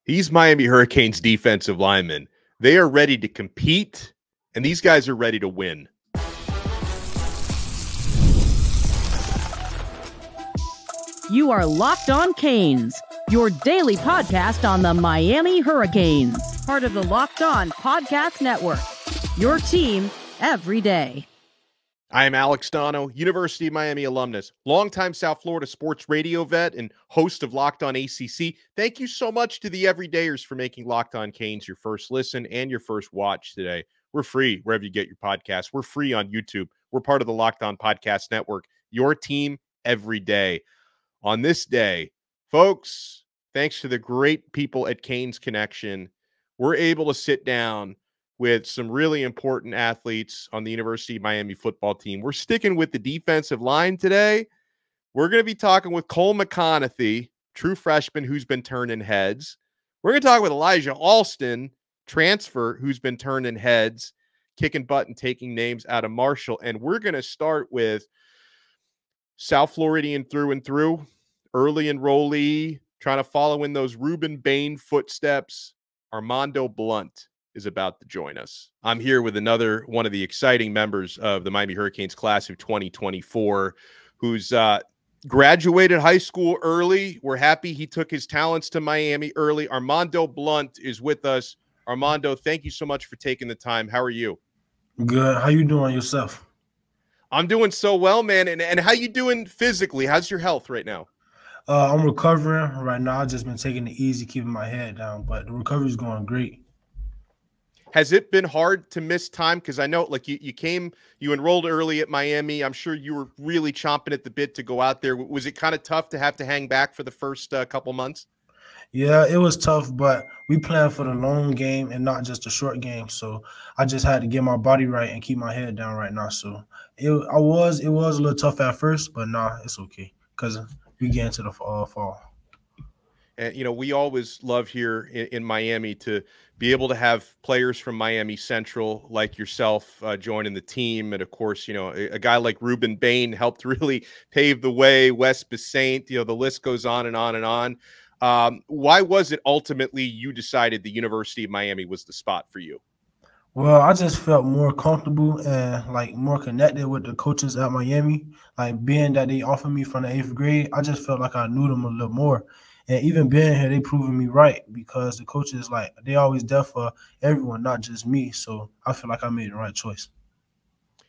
These Miami Hurricanes defensive linemen, they are ready to compete, and these guys are ready to win. You are Locked On Canes, your daily podcast on the Miami Hurricanes, part of the Locked On Podcast Network, your team every day. I am Alex Donno, University of Miami alumnus, longtime South Florida sports radio vet, and host of Locked On ACC. Thank you so much to the everydayers for making Locked On Canes your first listen and your first watch today. We're free wherever you get your podcasts. We're free on YouTube. We're part of the Locked On Podcast Network, your team every day. On this day, folks, thanks to the great people at Canes Connection, we're able to sit down with some really important athletes on the University of Miami football team. We're sticking with the defensive line today. We're going to be talking with Cole McConathy, true freshman who's been turning heads. We're going to talk with Elijah Alston, transfer who's been turning heads, kicking butt and taking names out of Marshall. And we're going to start with South Floridian through and through, early enrollee, trying to follow in those Rueben Bain footsteps. Armondo Blount is about to join us. I'm here with another one of the exciting members of the Miami Hurricanes class of 2024 who's graduated high school early. We're happy he took his talents to Miami early. Armondo Blount is with us. Armondo, thank you so much for taking the time. How are you? Good. How you doing yourself? I'm doing so well, man. And how you doing physically? How's your health right now? I'm recovering right now. I've just been taking it easy, keeping my head down, but the recovery is going great. Has it been hard to miss time? Because I know, like, you enrolled early at Miami. I'm sure you were really chomping at the bit to go out there. Was it kind of tough to have to hang back for the first couple months? Yeah, it was tough, but we planned for the long game and not just a short game. So I just had to get my body right and keep my head down right now. So it was a little tough at first, but nah, it's okay because we get into the fall. And, we always love here in Miami to be able to have players from Miami Central like yourself joining the team. And, of course, a guy like Rueben Bain helped really pave the way, Wes Basaint, the list goes on and on and on. Why was it ultimately you decided the University of Miami was the spot for you? Well, I just felt more comfortable and more connected with the coaches at Miami. Being that they offered me from the 8th grade, I just felt like I knew them a little more. And even being here, they proven me right because the coaches, they always there for everyone, not just me. So I feel like I made the right choice.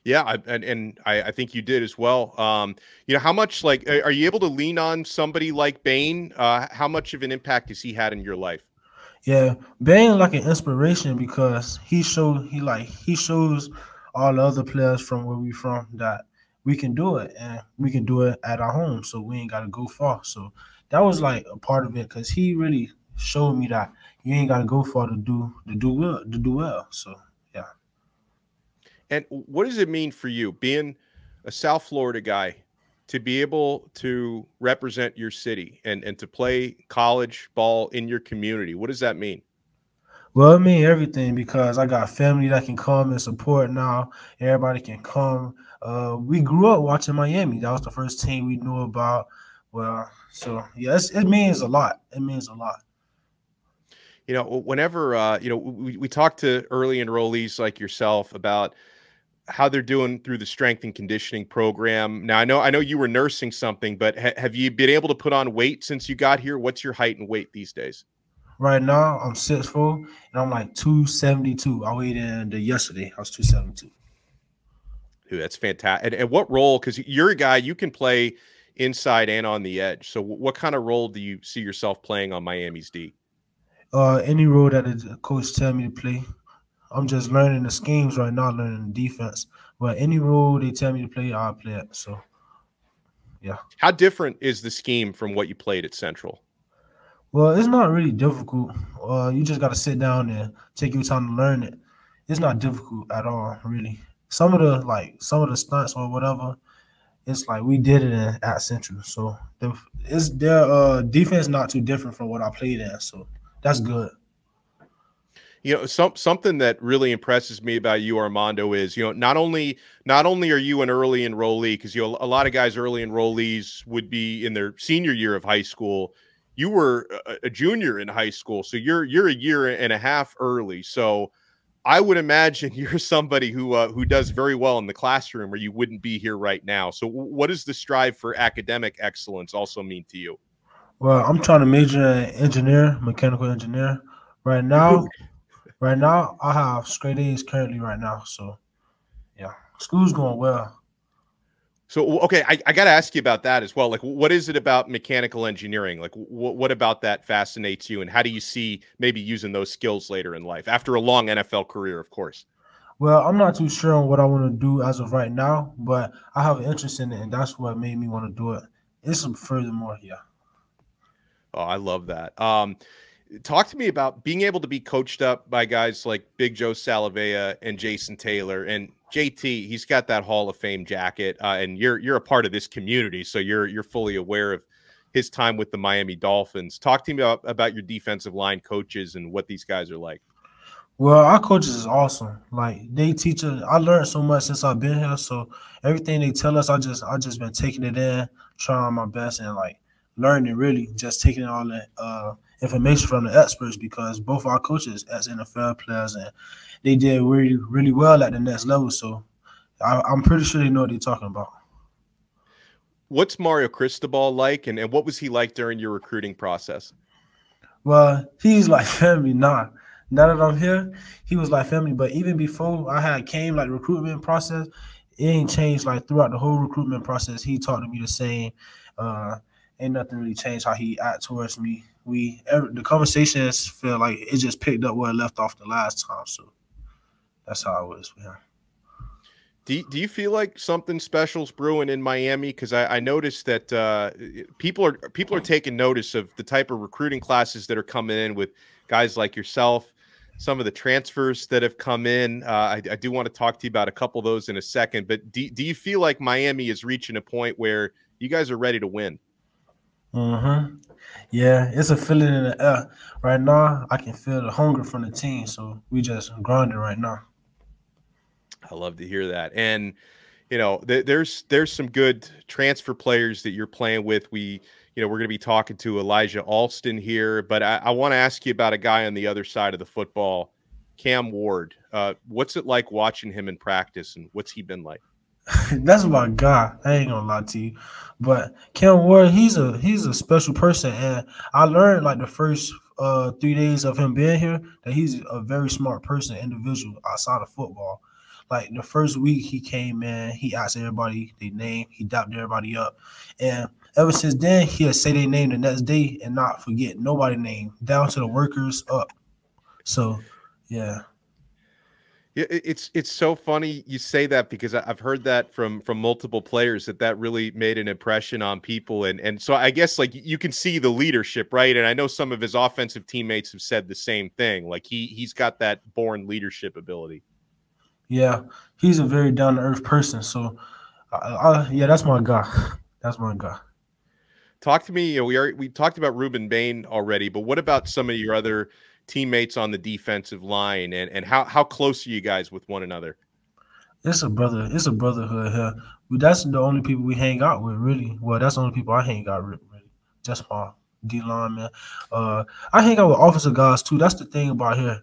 Yeah, I think you did as well. How much, are you able to lean on somebody like Bain? How much of an impact has he had in your life? Yeah, Bain an inspiration because he shows all the other players from where we from that we can do it, and we can do it at our home, so we ain't got to go far. So that was a part of it because he really showed me that you ain't got to go far to do well. So yeah. And what does it mean for you, being a South Florida guy, to be able to represent your city and to play college ball in your community? What does that mean? Well, it means everything because I got family that can come and support now. Everybody can come. We grew up watching Miami. That was the first team we knew about. Well, so yeah, it means a lot. It means a lot. Whenever we talk to early enrollees like yourself about how they're doing through the strength and conditioning program. Now, I know you were nursing something, but have you been able to put on weight since you got here? What's your height and weight these days? Right now, I'm 6'4", and I'm 272. I weighed in yesterday. I was 272. Dude, that's fantastic. And what role? Because you're a guy, you can play inside and on the edge. So what kind of role do you see yourself playing on Miami's D? Any role that the coach tell me to play. I'm just learning the schemes right now, learning the defense. But any role they tell me to play, I'll play it. So, yeah. How different is the scheme from what you played at Central? Well, it's not really difficult. You just got to sit down and take your time to learn it. It's not difficult at all, really. Some of the stunts or whatever, it's we did it at Central. So their defense not too different from what I played in. So that's good. Something that really impresses me about you, Armondo, is, not only are you an early enrollee, because, a lot of guys, early enrollees would be in their senior year of high school. you were a junior in high school, so you're a year and a half early. So I would imagine you're somebody who does very well in the classroom, or you wouldn't be here right now. So what does the strive for academic excellence also mean to you? Well, I'm trying to major in engineer, mechanical engineer. Right now, I have straight A's currently right now. So yeah, school's going well. So, okay, I got to ask you about that as well. Like, what is it about mechanical engineering? Like, what about that fascinates you? And how do you see maybe using those skills later in life after a long NFL career, of course? Well, I'm not too sure on what I want to do as of right now, but I have an interest in it, and that's what made me want to do it. It's some furthermore, yeah. Oh, I love that. Talk to me about being able to be coached up by guys like Big Joe Salavea and Jason Taylor, and JT. He's got that Hall of Fame jacket, and you're a part of this community, so you're fully aware of his time with the Miami Dolphins. Talk to me about your defensive line coaches and what these guys are like. Well, our coaches is awesome. Like they teach us. I learned so much since I've been here. So everything they tell us, I just been taking it in, trying my best, and like learning. Really, just taking all that information from the experts, because both our coaches as NFL players, and they did really really well at the next level. So I'm pretty sure they know what they're talking about. What's Mario Cristobal like, and what was he like during your recruiting process? Well, he's like family now. Now that I'm here, he was like family. But even before I came, like recruitment process, it ain't changed. Like throughout the whole recruitment process, he talked to me the same. Ain't nothing really changed how he act towards me. The conversations feel like it just picked up where it left off the last time. So that's how it was for him. Do you feel like something special's brewing in Miami? Because I noticed that people are taking notice of the type of recruiting classes that are coming in with guys like yourself. Some of the transfers that have come in. I do want to talk to you about a couple of those in a second. But do you feel like Miami is reaching a point where you guys are ready to win? Mm-hmm. Yeah, it's a feeling in the air. Right now, I can feel the hunger from the team. So we just grinding right now. I love to hear that. And, you know, there's some good transfer players that you're playing with. We're going to be talking to Elijah Alston here, but I want to ask you about a guy on the other side of the football, Cam Ward. What's it like watching him in practice, and what's he been like? That's my guy. I ain't gonna lie to you, but Cam Ward, he's a special person, and I learned like the first 3 days of him being here that he's a very smart person, individual outside of football. Like the first week he came in, he asked everybody their name, he dapped everybody up, and ever since then he'll say their name the next day and not forget nobody's name, down to the workers up. So, yeah. Yeah, it's so funny you say that, because I've heard that from multiple players that really made an impression on people, and so I guess like you can see the leadership, right? And I know some of his offensive teammates have said the same thing. Like he's got that born leadership ability. Yeah, he's a very down to earth person. So, yeah, that's my guy. That's my guy. Talk to me. We talked about Rueben Bain already, but what about some of your other teammates on the defensive line, and how close are you guys with one another? It's a brotherhood here. That's the only people we hang out with, really. Well, that's the only people I hang out with, really. Just my D-Linemen. I hang out with offensive guys too. That's the thing about here.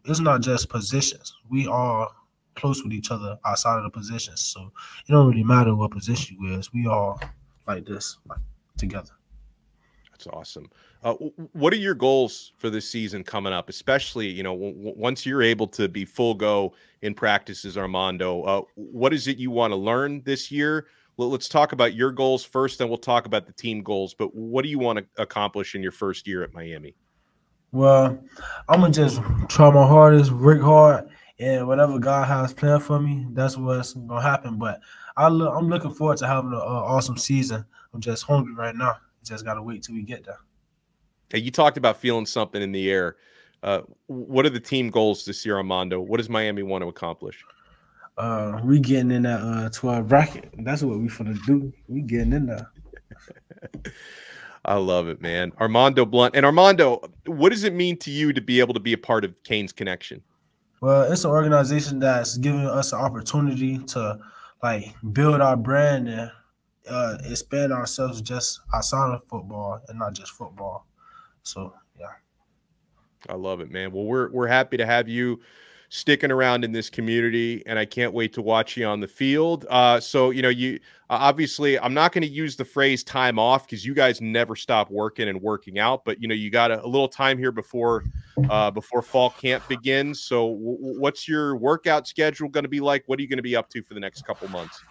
It's not just positions. We are close with each other outside of the positions. So it don't really matter what position you is. We all like this, like together. That's awesome. What are your goals for this season coming up, especially, once you're able to be full go in practices, Armondo? What is it you want to learn this year? Well, let's talk about your goals first, then we'll talk about the team goals. But what do you want to accomplish in your first year at Miami? Well, I'm going to just try my hardest, work hard, and whatever God has planned for me, that's what's going to happen. But I'm looking forward to having an awesome season. I'm just hungry right now. Just got to wait till we get there. Hey, you talked about feeling something in the air. What are the team goals this year, Armondo? What does Miami want to accomplish? We getting in that 12 bracket. That's what we finna do. We getting in there. I love it, man. Armondo Blount. And Armondo, what does it mean to you to be able to be a part of Canes Connection? Well, it's an organization that's giving us an opportunity to like build our brand, and expand ourselves just outside of football and not just football. So yeah. I love it, man. Well, we're happy to have you sticking around in this community, and I can't wait to watch you on the field. So, you obviously, I'm not going to use the phrase time off because you guys never stop working and working out, but you got a little time here before fall camp begins. So what's your workout schedule going to be like? What are you going to be up to for the next couple months?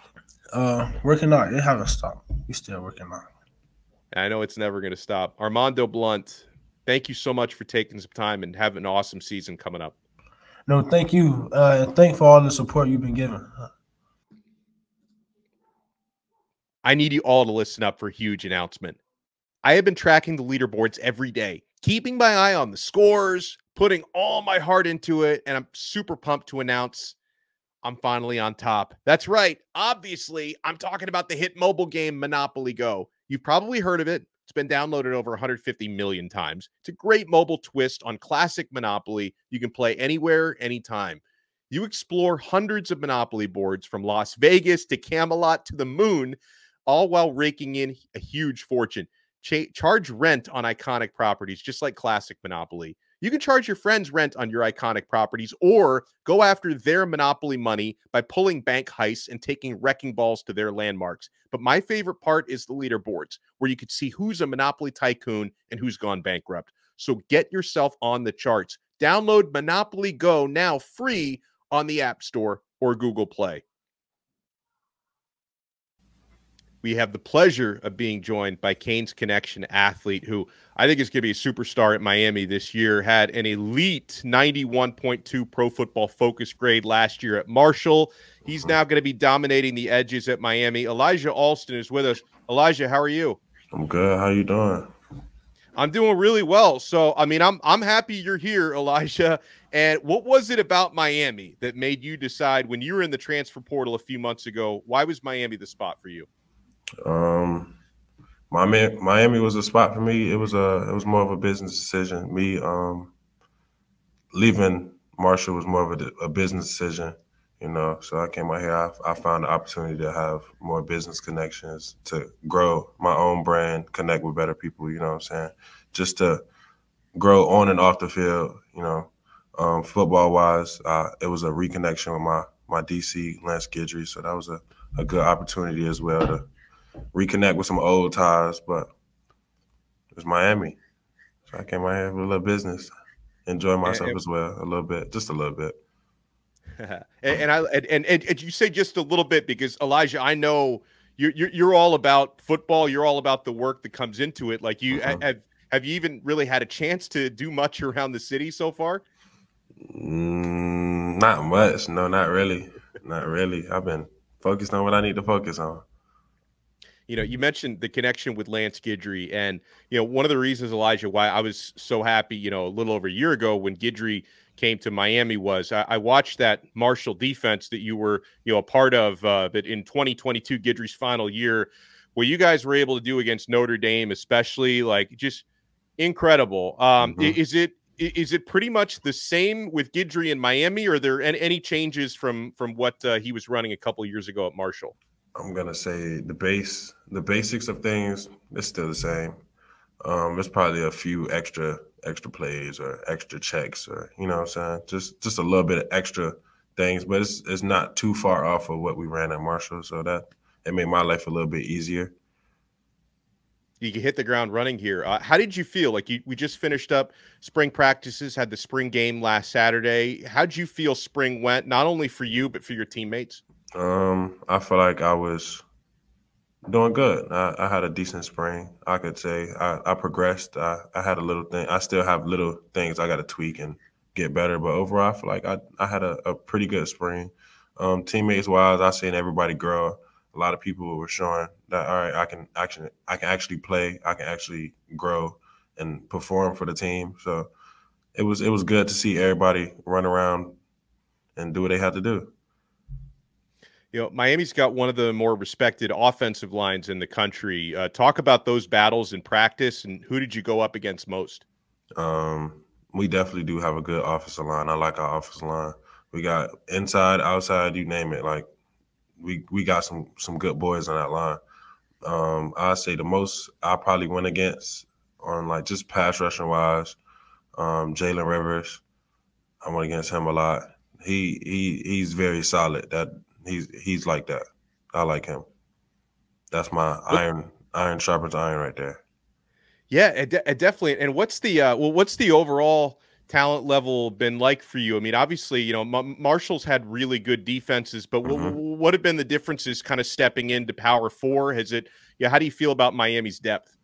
Working out. It haven't stopped. We still working out. I know it's never going to stop. Armondo Blount, thank you so much for taking some time and have an awesome season coming up. No, thank you. Thank for all the support you've been giving. I need you all to listen up for a huge announcement. I have been tracking the leaderboards every day, keeping my eye on the scores, putting all my heart into it, and I'm super pumped to announce I'm finally on top. That's right. Obviously, I'm talking about the hit mobile game Monopoly Go. You've probably heard of it. It's been downloaded over 150 million times. It's a great mobile twist on classic Monopoly. You can play anywhere, anytime. You explore hundreds of Monopoly boards from Las Vegas to Camelot to the moon, all while raking in a huge fortune. Charge rent on iconic properties, just like classic Monopoly. You can charge your friends rent on your iconic properties or go after their Monopoly money by pulling bank heists and taking wrecking balls to their landmarks. But my favorite part is the leaderboards, where you could see who's a Monopoly tycoon and who's gone bankrupt. So get yourself on the charts. Download Monopoly Go now free on the App Store or Google Play. We have the pleasure of being joined by Canes Connection athlete who I think is going to be a superstar at Miami this year, had an elite 91.2 Pro Football Focus grade last year at Marshall. He's now going to be dominating the edges at Miami. Elijah Alston is with us. Elijah, how are you? I'm good. How you doing? I'm doing really well. So, I mean, I'm happy you're here, Elijah. And what was it about Miami that made you decide when you were in the transfer portal a few months ago, why was Miami the spot for you? Miami was a spot for me. It was more of a business decision. Me leaving Marshall was more of a business decision, So I came out here. I found the opportunity to have more business connections, to grow my own brand, connect with better people. You know what I'm saying? Just to grow on and off the field. Football wise, it was a reconnection with my DC Lance Guidry, so that was a good opportunity as well to reconnect with some old ties, but it was Miami. So I came out here with a little business, enjoy myself as well, a little bit, just a little bit. and you say just a little bit because Elijah, I know you're all about football. You're all about the work that comes into it. Like you have you even really had a chance to do much around the city so far? Not much. No, not really. Not really. I've been focused on what I need to focus on. You mentioned the connection with Lance Guidry, and one of the reasons, Elijah, why I was so happy, a little over a year ago when Guidry came to Miami was I watched that Marshall defense that you were, a part of that in 2022 Guidry's final year, what you guys were able to do against Notre Dame, especially, like, just incredible. Is it pretty much the same with Guidry in Miami, or are there any changes from what he was running a couple of years ago at Marshall? I'm gonna say the basics of things is still the same. There's probably a few extra plays or extra checks, or what I'm saying, just a little bit of extra things, but it's not too far off of what we ran at Marshall, so that it made my life a little bit easier. You can hit the ground running here. How did you feel? Like we just finished up spring practices, had the spring game last Saturday. How'd you feel spring went, not only for you but for your teammates? I feel like I was doing good. I had a decent spring. I could say I progressed. I had a little thing. I still have little things I got to tweak and get better. But overall, I feel like I had a pretty good spring. Teammates wise, I seen everybody grow. A lot of people were showing that, all right, I can actually play. I can actually grow and perform for the team. So it was good to see everybody run around and do what they had to do. Miami's got one of the more respected offensive lines in the country. Talk about those battles in practice, and who did you go up against most? We definitely do have a good offensive line. I like our offensive line. We got inside, outside, you name it. Like we got some good boys on that line. I say the most I probably went against on like just pass rushing wise, Jalen Rivers. I went against him a lot. He's very solid. That he's like that. I like him. That's my iron sharpens iron right there. Yeah, it definitely. And what's the what's the overall talent level been like for you? I mean, obviously, you know, Marshall's had really good defenses, but what have been the differences kind of stepping into Power Four? Has it? Yeah, how do you feel about Miami's depth?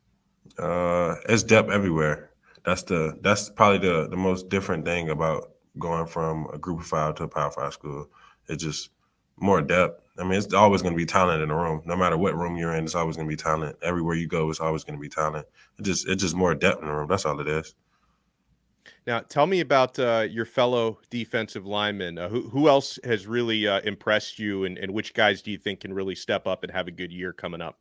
It's depth everywhere. That's probably the most different thing about going from a Group of 5 to a Power 5 school. It's just more depth. I mean, it's always going to be talent in the room. No matter what room you're in, it's always going to be talent. Everywhere you go, it's always going to be talent. It's just more depth in the room. That's all it is. Now, tell me about your fellow defensive linemen. Who else has really impressed you, and which guys do you think can really step up and have a good year coming up?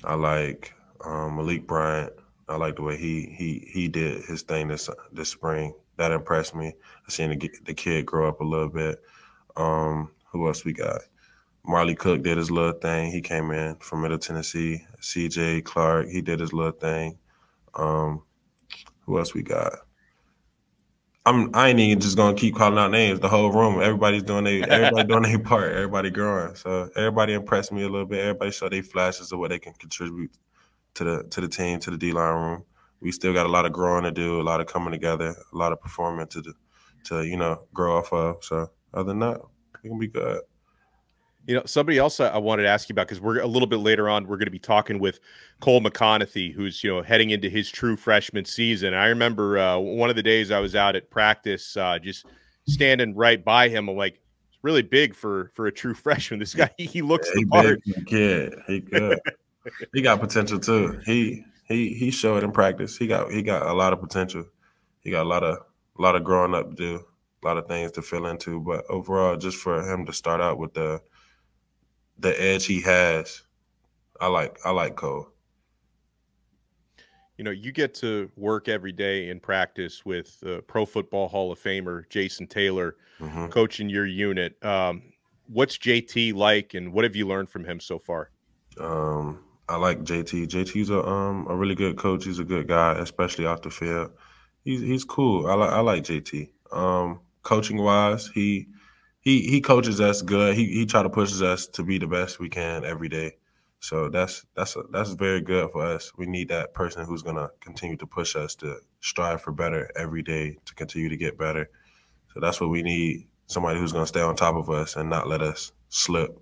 I like Malik Bryant. I like the way he did his thing this spring. That impressed me. I seen the kid grow up a little bit. Who else we got? Marley Cook did his little thing. He came in from Middle Tennessee. C.J. Clark, he did his little thing. Who else we got? I ain't even just gonna keep calling out names. The whole room, everybody doing their part. Everybody growing. So everybody impressed me a little bit. Everybody showed their flashes of what they can contribute to the team, to the D-line room. We still got a lot of growing to do, a lot of coming together, a lot of performing to grow off of. So other than that, we can be good. You know, somebody else I wanted to ask you about, because we're a little bit later on, we're going to be talking with Cole McConathy, who's, you know, heading into his true freshman season. I remember one of the days I was out at practice, just standing right by him. I'm like, it's really big for a true freshman. This guy, he looks the part. Kid, he good. He got potential too. He showed in practice. He got a lot of potential. He got a lot of growing up to do, a lot of things to fill into. But overall, just for him to start out with the edge he has, I like Cole. You know, you get to work every day in practice with Pro Football Hall of Famer Jason Taylor, coaching your unit. What's JT like, and what have you learned from him so far? I like JT. JT's a really good coach. He's a good guy, especially off the field. He's cool. I like JT. Coaching wise, he coaches us good. He try to push us to be the best we can every day. So that's very good for us. We need that person who's gonna continue to push us to strive for better every day, to continue to get better. So that's what we need. Somebody who's gonna stay on top of us and not let us slip.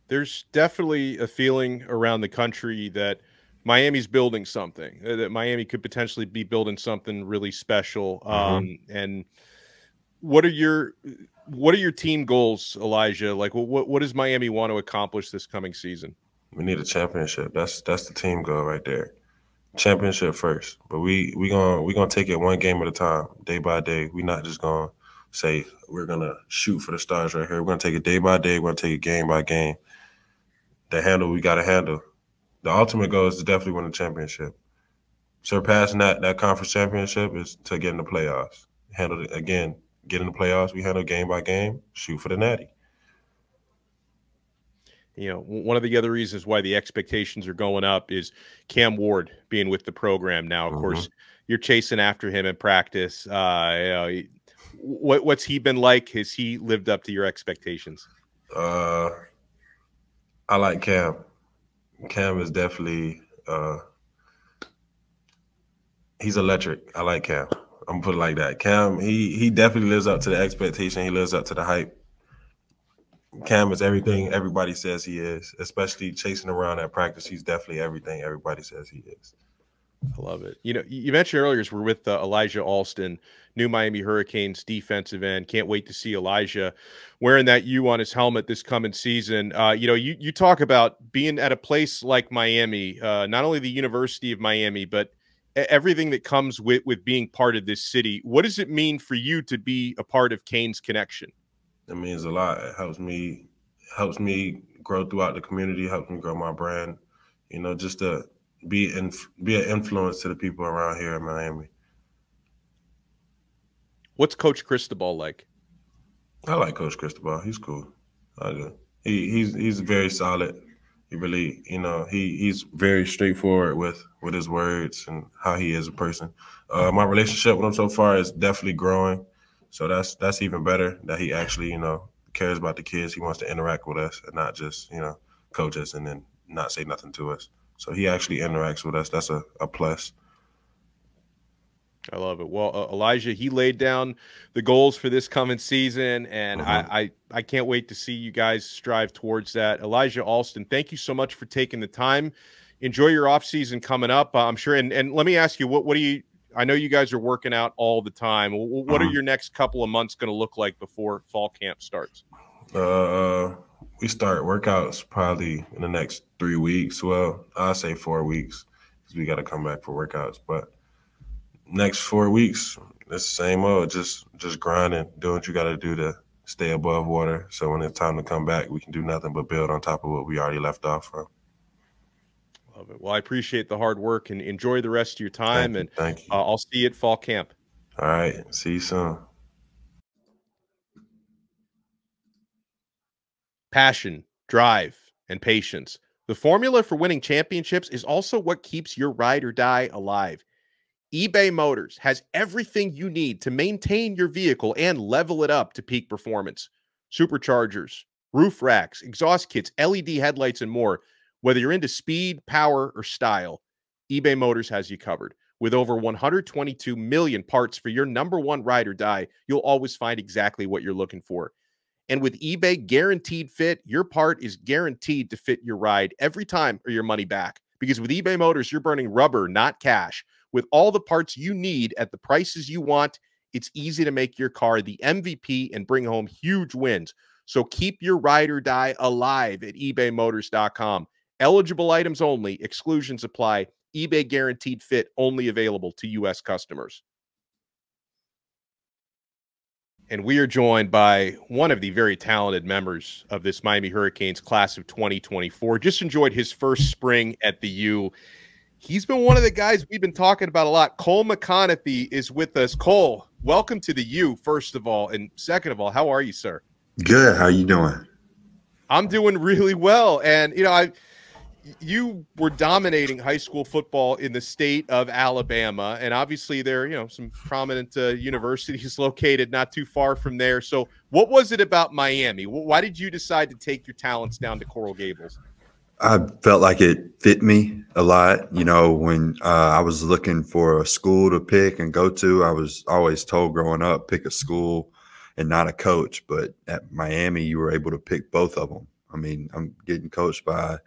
There's definitely a feeling around the country that Miami's building something, that Miami could potentially be building something really special. And what are your team goals, Elijah? Like, what does Miami want to accomplish this coming season? We need a championship. That's the team goal right there. Championship first. But we gonna take it one game at a time, day by day. We're not just gonna say we're gonna shoot for the stars right here. We're gonna take it day by day. We're gonna take it game by game. The handle we gotta handle. The ultimate goal is to definitely win the championship. Surpassing that conference championship is to get in the playoffs. Handle it again. Get in the playoffs. We handle game by game. Shoot for the natty. You know, one of the other reasons why the expectations are going up is Cam Ward being with the program now. Of course, you're chasing after him in practice. You know, what's he been like? Has he lived up to your expectations? I like Cam. Cam is definitely he's electric. I like Cam. I'm gonna put it like that. Cam, he definitely lives up to the expectation. He lives up to the hype. Cam is everything everybody says he is, especially chasing around at practice. He's definitely everything everybody says he is. I love it. You know, you mentioned earlier we're with Elijah Alston, new Miami Hurricanes defensive end. Can't wait to see Elijah wearing that U on his helmet this coming season. You know, you talk about being at a place like Miami, not only the University of Miami, but everything that comes with being part of this city. What does it mean for you to be a part of Canes Connection? It means a lot. It helps me grow throughout the community, helps me grow my brand, you know, just to be an influence to the people around here in Miami. What's Coach Cristobal like? I like Coach Cristobal. He's cool. I do. He's very solid. He really, he's very straightforward with his words and how he is a person. My relationship with him so far is definitely growing. So that's even better that he actually, cares about the kids. He wants to interact with us and not just, coach us and then not say nothing to us. So he actually interacts with us. That's a plus. I love it. Well, Elijah, he laid down the goals for this coming season, and I can't wait to see you guys strive towards that. Elijah Alston, thank you so much for taking the time. Enjoy your off season coming up, I'm sure. And let me ask you, what do you? I know you guys are working out all the time. What are your next couple of months going to look like before fall camp starts? We start workouts probably in the next 3 weeks. Well, I'll say 4 weeks because we got to come back for workouts, but next 4 weeks, it's the same old, just grinding, doing what you got to do to stay above water. So when it's time to come back, we can do nothing but build on top of what we already left off from. Love it. Well, I appreciate the hard work and enjoy the rest of your time. Thank you. I'll see you at fall camp. All right. See you soon. Passion, drive, and patience. The formula for winning championships is also what keeps your ride or die alive. eBay Motors has everything you need to maintain your vehicle and level it up to peak performance. Superchargers, roof racks, exhaust kits, LED headlights, and more. Whether you're into speed, power, or style, eBay Motors has you covered. With over 122 million parts for your number one ride or die, you'll always find exactly what you're looking for. And with eBay Guaranteed Fit, your part is guaranteed to fit your ride every time or your money back. Because with eBay Motors, you're burning rubber, not cash. With all the parts you need at the prices you want, it's easy to make your car the MVP and bring home huge wins. So keep your ride or die alive at ebaymotors.com. Eligible items only. Exclusions apply. eBay Guaranteed Fit only available to U.S. customers. And we are joined by one of the very talented members of this Miami Hurricanes class of 2024. Just enjoyed his first spring at the U. He's been one of the guys we've been talking about a lot. Cole McConathy is with us. Cole, welcome to the U, first of all. And second of all, how are you, sir? Good. How you doing? I'm doing really well. And, you were dominating high school football in the state of Alabama. And obviously there are, some prominent universities located not too far from there. So what was it about Miami? Why did you decide to take your talents down to Coral Gables? I felt like it fit me a lot. When I was looking for a school to pick and go to, I was always told growing up, pick a school and not a coach. But at Miami, you were able to pick both of them. I mean, I'm getting coached by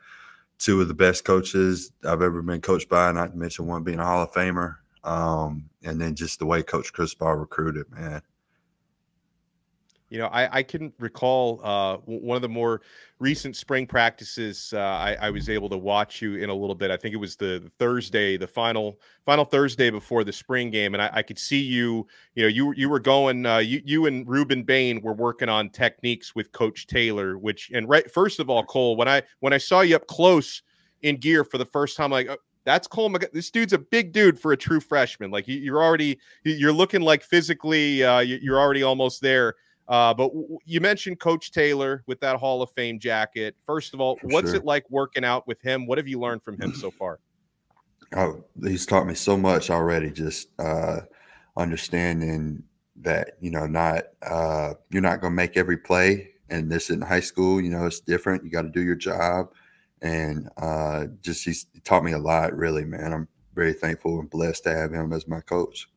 two of the best coaches I've ever been coached by, not to mention one being a Hall of Famer. And then just the way Coach Cristobal recruited, man. I can recall one of the more recent spring practices. I was able to watch you in a little bit. I think it was the Thursday, the final Thursday before the spring game, and I could see you. You were going. You and Rueben Bain were working on techniques with Coach Taylor. First of all, Cole, when I saw you up close in gear for the first time, like. That's Cole McConathy. This dude's a big dude for a true freshman. Like you're looking like physically, you're already almost there. But you mentioned Coach Taylor with that Hall of Fame jacket. First of all, what's it like working out with him? What have you learned from him so far? Oh, he's taught me so much already. Just understanding that you're not going to make every play, and this in high school, it's different. You got to do your job, and he's taught me a lot, really, man. I'm very thankful and blessed to have him as my coach.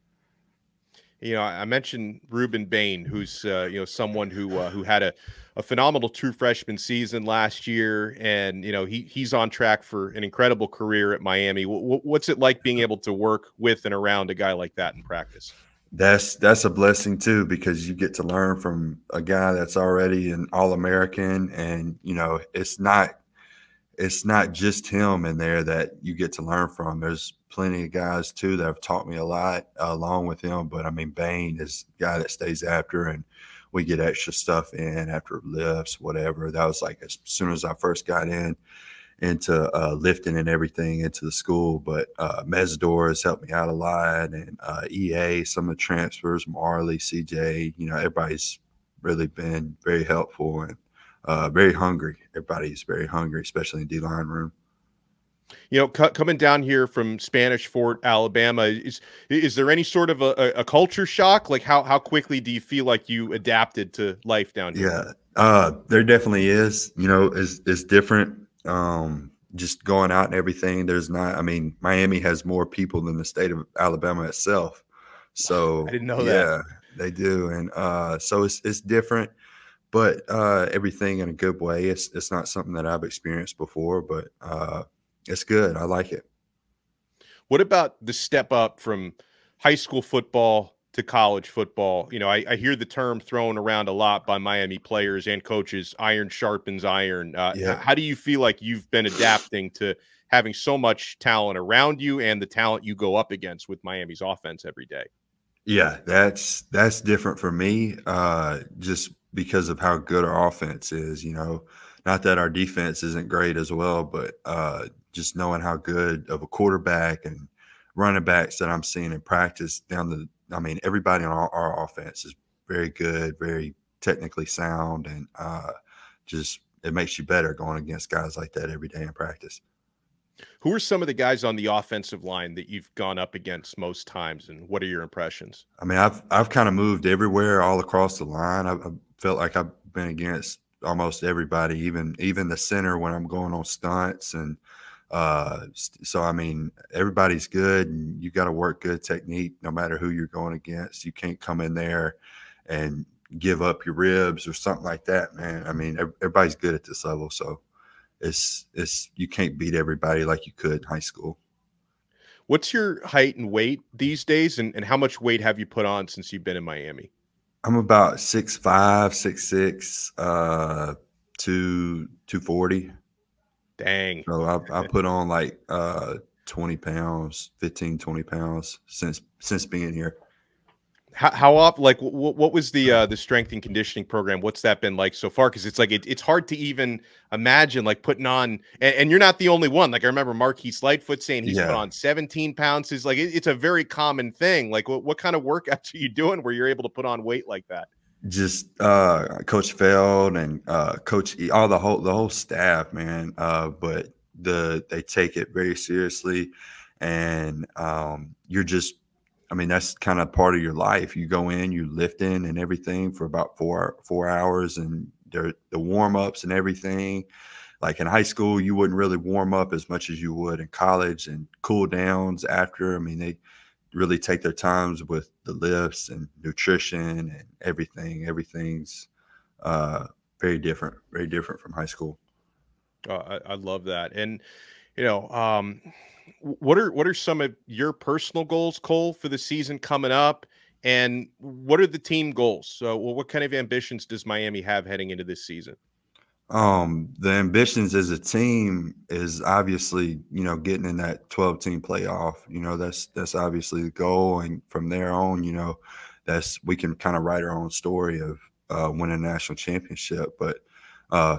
I mentioned Rueben Bain, who's someone who had a phenomenal true freshman season last year, and he's on track for an incredible career at Miami. What's it like being able to work with and around a guy like that in practice? That's a blessing too, because you get to learn from a guy that's already an All-American, and it's not just him in there that you get to learn from. There's plenty of guys too that have taught me a lot along with him. But I mean, Bain is a guy that stays after, and we get extra stuff in after lifts, whatever. That was like as soon as I first got into lifting and everything into the school. But Mezdor has helped me out a lot, and EA, some of the transfers, Marley, CJ, everybody's really been very helpful, and very hungry. Everybody's very hungry, especially in D-line room. You know, coming down here from Spanish Fort, Alabama, is there any sort of a culture shock? Like how quickly do you feel like you adapted to life down here? Yeah, there definitely is. You know, it's different. Just going out and everything. There's not. I mean, Miami has more people than the state of Alabama itself. So I didn't know that. Yeah, they do, and so it's different, but everything in a good way. It's not something that I've experienced before, but it's good. I like it. What about the step up from high school football to college football? You know, I hear the term thrown around a lot by Miami players and coaches, iron sharpens iron. Yeah. How do you feel like you've been adapting to having so much talent around you and the talent you go up against with Miami's offense every day? Yeah, that's different for me, just because of how good our offense is. You know, not that our defense isn't great as well, but just knowing how good of a quarterback and running backs that I'm seeing in practice I mean, everybody on our offense is very good, very technically sound, and just it makes you better going against guys like that every day in practice. Who are some of the guys on the offensive line that you've gone up against most times, and what are your impressions? I mean, I've kind of moved everywhere, all across the line. I felt like I've been against almost everybody, even the center when I'm going on stunts, and so I mean, everybody's good, and you got to work good technique no matter who you're going against. You can't come in there and give up your ribs or something like that, man. I mean, everybody's good at this level, so it's you can't beat everybody like you could in high school. What's your height and weight these days, and how much weight have you put on since you've been in Miami? I'm about 6'5", 6'6", 240. Dang. So I put on like 20 pounds, 15, 20 pounds since being here. How often, like, what was the strength and conditioning program? What's that been like so far? Because it's like it's hard to even imagine like putting on, and you're not the only one. Like I remember Marquise Lightfoot saying he's put on 17 pounds. It's like it's a very common thing. Like what kind of workouts are you doing where you're able to put on weight like that? Just Coach Feld and Coach E, all the whole staff, man. But they take it very seriously, and you're just. I mean, that's kind of part of your life. You go in, you lift in and everything for about four hours, and the warm-ups and everything. Like in high school, you wouldn't really warm up as much as you would in college, and cool downs after. I mean, they really take their times with the lifts and nutrition and everything. Everything's very different from high school. I love that. And, you know, what are some of your personal goals, Cole, for the season coming up? And what are the team goals? So what kind of ambitions does Miami have heading into this season? The ambitions as a team is obviously, you know, getting in that 12-team playoff. You know, that's obviously the goal. And from there on, you know, we can kind of write our own story of winning a national championship. But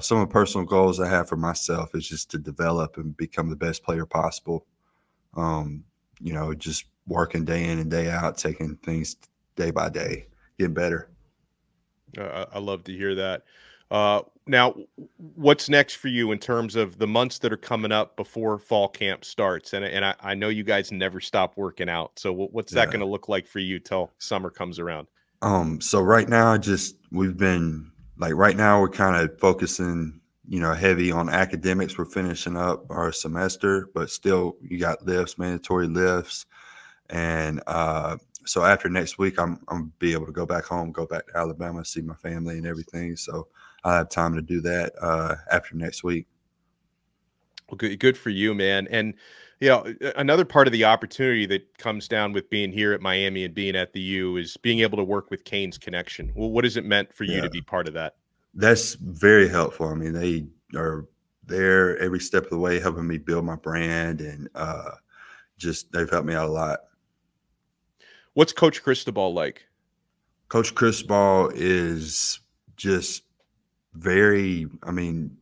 some of the personal goals I have for myself is just to develop and become the best player possible. You know, just working day in and day out, taking things day by day, getting better. I love to hear that. Now, what's next for you in terms of the months that are coming up before fall camp starts? And I know you guys never stop working out. So what's that going to look like for you till summer comes around? So right now, right now we're kind of focusing, you know, heavy on academics. We're finishing up our semester, but still you got lifts, mandatory lifts. And so after next week, I'm be able to go back home, go back to Alabama, see my family and everything. So I have time to do that after next week. Well, good for you, man. And, you know, another part of the opportunity that comes down with being here at Miami and being at the U is being able to work with Canes Connection. Well, what has it meant for you to be part of that? That's very helpful. I mean, they are there every step of the way, helping me build my brand, and just they've helped me out a lot. What's Coach Cristobal like? Coach Cristobal is just very, I mean,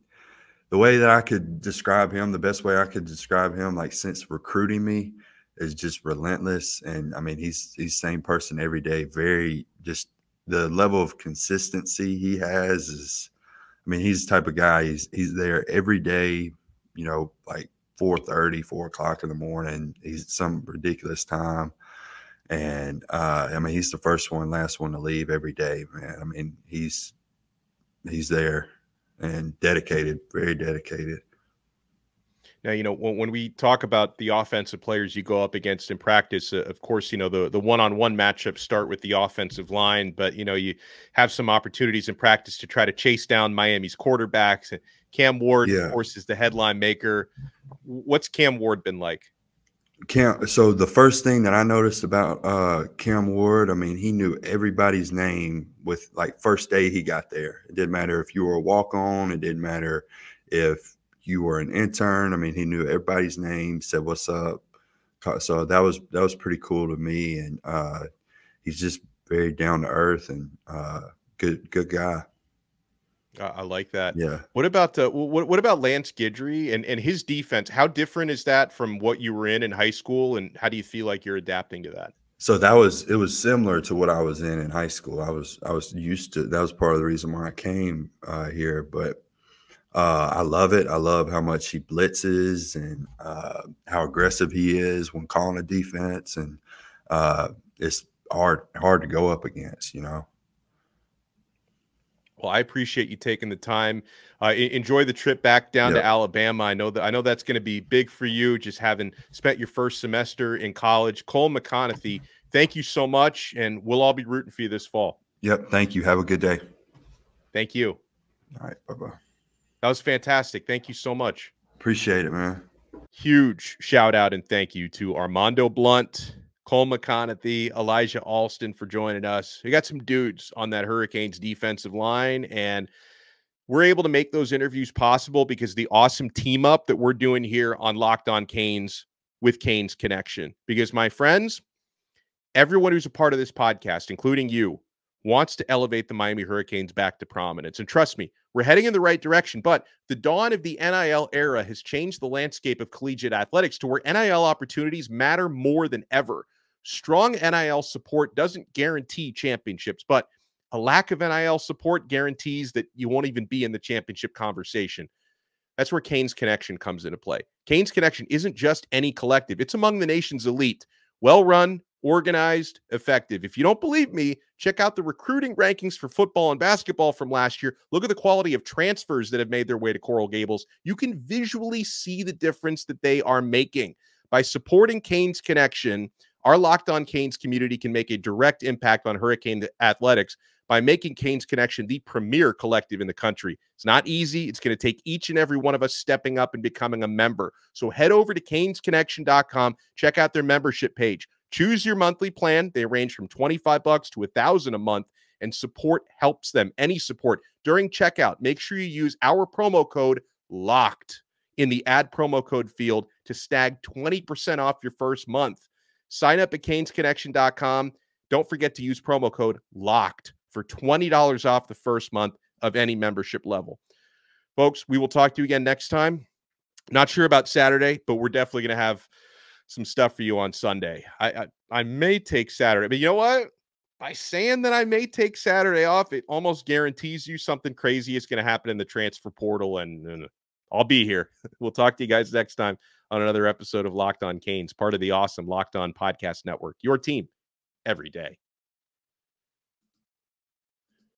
the way that I could describe him, the best way I could describe him, like since recruiting me, is just relentless. And I mean, he's the same person every day. Very just the level of consistency he has is, I mean, he's the type of guy. He's there every day. You know, like 4:30, 4 o'clock in the morning. He's some ridiculous time. And I mean, he's the first one, last one to leave every day, man. I mean, he's there and dedicated, very dedicated. Now, you know, when we talk about the offensive players you go up against in practice, of course, you know, the one-on-one matchups start with the offensive line, but, you know, you have some opportunities in practice to try to chase down Miami's quarterbacks. Cam Ward, of course, is the headline maker. What's Cam Ward been like? So the first thing that I noticed about Cam Ward, I mean, he knew everybody's name with like first day he got there. It didn't matter if you were a walk-on. It didn't matter if you were an intern. I mean, he knew everybody's name, said what's up. So that was pretty cool to me. And he's just very down to earth and good guy. I like that. Yeah. What about what about Lance Guidry and his defense? How different is that from what you were in high school, and how do you feel like you're adapting to that? So it was similar to what I was in high school. I was used to, that was part of the reason why I came here, but I love it. I love how much he blitzes and how aggressive he is when calling a defense, and it's hard to go up against, you know. Well, I appreciate you taking the time. Enjoy the trip back down to Alabama. I know that's going to be big for you, just having spent your first semester in college. Cole McConathy, thank you so much, and we'll all be rooting for you this fall. Yep, thank you. Have a good day. Thank you. All right, bye-bye. That was fantastic. Thank you so much. Appreciate it, man. Huge shout out and thank you to Armondo Blount, Cole McConathy, Elijah Alston for joining us. We got some dudes on that Hurricanes defensive line, and we're able to make those interviews possible because the awesome team up that we're doing here on Locked On Canes with Canes Connection. Because, my friends, everyone who's a part of this podcast, including you, wants to elevate the Miami Hurricanes back to prominence. And trust me, we're heading in the right direction, but the dawn of the NIL era has changed the landscape of collegiate athletics to where NIL opportunities matter more than ever. Strong NIL support doesn't guarantee championships, but a lack of NIL support guarantees that you won't even be in the championship conversation. That's where Canes Connection comes into play. Canes Connection isn't just any collective. It's among the nation's elite, well-run, organized, effective. If you don't believe me, check out the recruiting rankings for football and basketball from last year. Look at the quality of transfers that have made their way to Coral Gables. You can visually see the difference that they are making. By supporting Canes Connection, our Locked On Canes community can make a direct impact on Hurricane athletics by making Canes Connection the premier collective in the country. It's not easy. It's going to take each and every one of us stepping up and becoming a member. So head over to canesconnection.com, check out their membership page. Choose your monthly plan. They range from $25 to $1,000 a month, and support helps them. Any support during checkout, make sure you use our promo code LOCKED in the add promo code field to snag 20% off your first month. Sign up at canesconnection.com. Don't forget to use promo code LOCKED for $20 off the first month of any membership level. Folks, we will talk to you again next time. Not sure about Saturday, but we're definitely going to have some stuff for you on Sunday. I may take Saturday, but you know what? By saying that I may take Saturday off, it almost guarantees you something crazy is going to happen in the transfer portal, and I'll be here. We'll talk to you guys next time on another episode of Locked On Canes, part of the awesome Locked On Podcast Network, your team every day.